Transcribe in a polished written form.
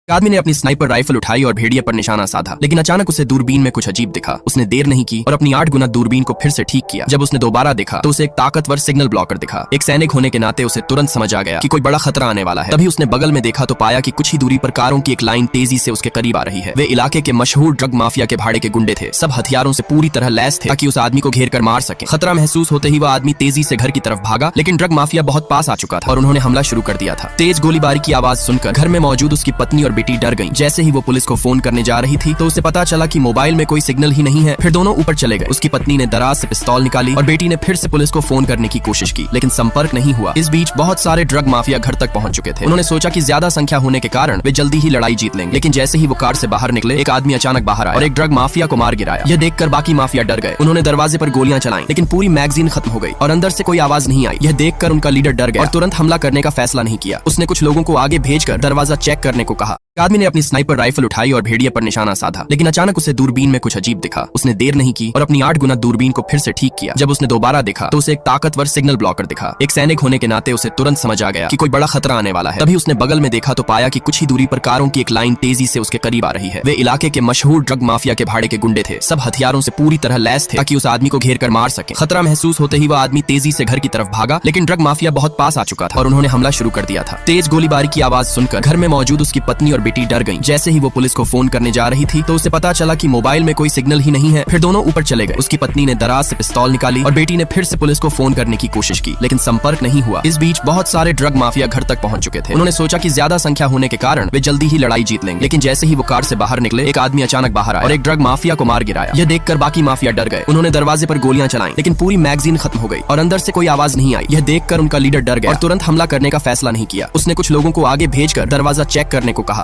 आदमी ने अपनी स्नाइपर राइफल उठाई और भेड़िए पर निशाना साधा, लेकिन अचानक उसे दूरबीन में कुछ अजीब दिखा। उसने देर नहीं की और अपनी 8 गुना दूरबीन को फिर से ठीक किया। जब उसने दोबारा देखा तो उसे एक ताकतवर सिग्नल ब्लॉकर दिखा। एक सैनिक होने के नाते उसे तुरंत समझ आ गया कि कोई बड़ा खतरा आने वाला है। तभी उसने बगल में देखा तो पाया कि कुछ ही दूरी पर कारों की एक लाइन तेजी से उसके करीब आ रही है। वे इलाके के मशहूर ड्रग माफिया के भाड़े के गुंडे थे। सब हथियारों से पूरी तरह लैस थे ताकि उस आदमी को घेर कर मार सके। खतरा महसूस होते ही वह आदमी तेजी से घर की तरफ भागा, लेकिन ड्रग माफिया बहुत पास आ चुका था और उन्होंने हमला शुरू कर दिया था। तेज गोलीबारी की आवाज सुनकर घर में मौजूद उसकी पत्नी और बेटी डर गईं। जैसे ही वो पुलिस को फोन करने जा रही थी तो उसे पता चला कि मोबाइल में कोई सिग्नल ही नहीं है। फिर दोनों ऊपर चले गए। उसकी पत्नी ने दराज से पिस्तौल निकाली और बेटी ने फिर से पुलिस को फोन करने की कोशिश की, लेकिन संपर्क नहीं हुआ। इस बीच बहुत सारे ड्रग माफिया घर तक पहुंच चुके थे। उन्होंने सोचा कि ज्यादा संख्या होने के कारण वे जल्दी ही लड़ाई जीत लेंगे, लेकिन जैसे ही वो कार से बाहर निकले एक आदमी अचानक बाहर आया और एक ड्रग माफिया को मार गिराया। यह देखकर बाकी माफिया डर गए। उन्होंने दरवाजे पर गोलियां चलाई, लेकिन पूरी मैगजीन खत्म हो गई और अंदर से कोई आवाज नहीं आई। यह देखकर उनका लीडर डर गया और तुरंत हमला करने का फैसला नहीं किया। उसने कुछ लोगों को आगे भेजकर दरवाजा चेक करने को कहा। आदमी ने अपनी स्नाइपर राइफल उठाई और भेड़िए पर निशाना साधा, लेकिन अचानक उसे दूरबीन में कुछ अजीब दिखा। उसने देर नहीं की और अपनी 8 गुना दूरबीन को फिर से ठीक किया। जब उसने दोबारा देखा तो उसे एक ताकतवर सिग्नल ब्लॉकर दिखा। एक सैनिक होने के नाते उसे तुरंत समझ आ गया कि कोई बड़ा खतरा आने वाला है। तभी उसने बगल में देखा तो पाया कि कुछ ही दूरी पर कारों की एक लाइन तेजी से उसके करीब आ रही है। वे इलाके के मशहूर ड्रग माफिया के भाड़े के गुंडे थे। सब हथियारों से पूरी तरह लैस थे ताकि उस आदमी को घेर कर मार सके। खतरा महसूस होते ही वह आदमी तेजी से घर की तरफ भागा, लेकिन ड्रग माफिया बहुत पास आ चुका था और उन्होंने हमला शुरू कर दिया था। तेज गोलीबारी की आवाज सुनकर घर में मौजूद उसकी पत्नी और बेटी डर गईं। जैसे ही वो पुलिस को फोन करने जा रही थी तो उसे पता चला कि मोबाइल में कोई सिग्नल ही नहीं है। फिर दोनों ऊपर चले गए। उसकी पत्नी ने दराज से पिस्तौल निकाली और बेटी ने फिर से पुलिस को फोन करने की कोशिश की, लेकिन संपर्क नहीं हुआ। इस बीच बहुत सारे ड्रग माफिया घर तक पहुंच चुके थे। उन्होंने सोचा कि ज्यादा संख्या होने के कारण वे जल्दी ही लड़ाई जीत लेंगे, लेकिन जैसे ही वो कार से बाहर निकले एक आदमी अचानक बाहर आया और एक ड्रग माफिया को मार गिराया। यह देखकर बाकी माफिया डर गए। उन्होंने दरवाजे पर गोलियां चलाई, लेकिन पूरी मैगजीन खत्म हो गई और अंदर से कोई आवाज नहीं आई। यह देखकर उनका लीडर डर गया और तुरंत हमला करने का फैसला नहीं किया। उसने कुछ लोगों को आगे भेजकर दरवाजा चेक करने को कहा।